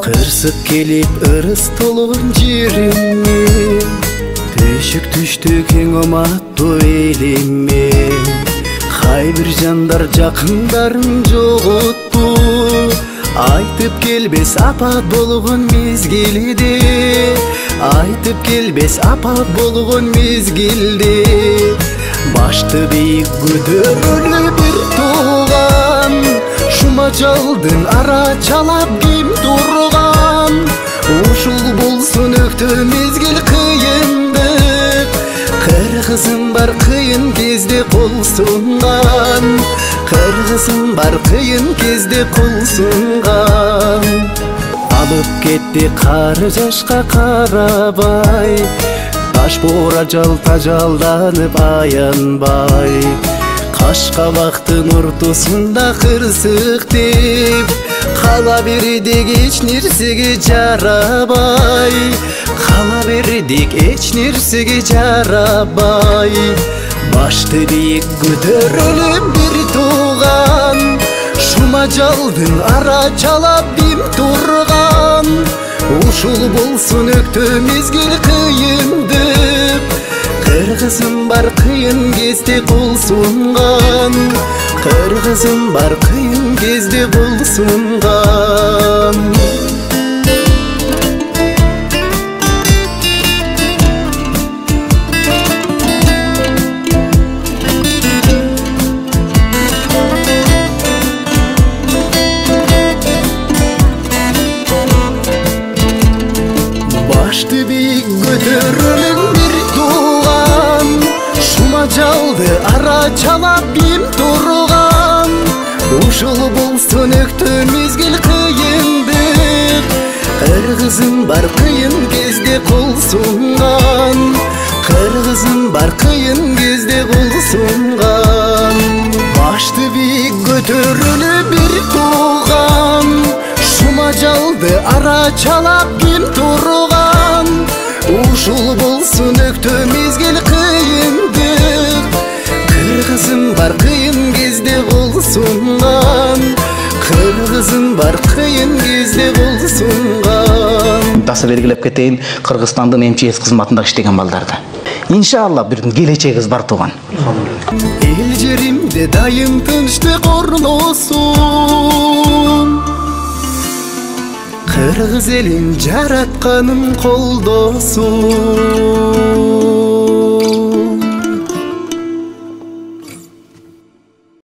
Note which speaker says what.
Speaker 1: Кырсык келип ырыс толгон жериме, төшүк түштү кең оматтуу элиме. Кайбир жандар жакындарын жоготту, айтып келбес апат болгон мезгилде, айтып келбес апат болгон мезгилде. Башты бийик көтөрүлү бир тууган, шума жалдын ара чалап ким турган. Ушул болсун өктө мезгил кыйындык, кыргызым бар кыйын кезде кол сунган, кыргызым бар кыйын кезде кол сунган. Алып кетти кары жашка карабай, таш бора жал тажалданып аянбай. Кашкабактын ортосунда кырсык деп, кала бердик эч нерсеге жарабай, кала бердик эч нерсеге жарабай. Башты бийик көтөрүлүп бир тууган, шума жалдын ара чалап ким турган. Ушул болсун өктө мезгил кыйындык, кыргызым бар кыйын кезде кол сунган, кыргызым бар кыйын кезде кол сунган. Башты бийик көтөрүлүп бир тууган, шума жалды ара чалап ким турган. Ушул болсун өктө мезгил кыйындык, кыргызым бар кыйын кезде кол сунган, кыргызым бар кыйын кезде кол сунган. Башты бийик көтөрүлүп бир тууган, шума жалды ара чалап ким турган. Ушул болсун өктө мезгил кыйындык, кыргызым бар кыйын кезде кол сунган, кыргызым бар кыйын кезде кол сунган.
Speaker 2: Дасы белгилеп кетейин, Кыргызстандын МЧС кызматында иштеген балдарды. Иншалла бир келечегибиз бар тууган.
Speaker 1: Эл жеримде дайым тынчтык орносун, кыргыз элин жаратканым колдосун.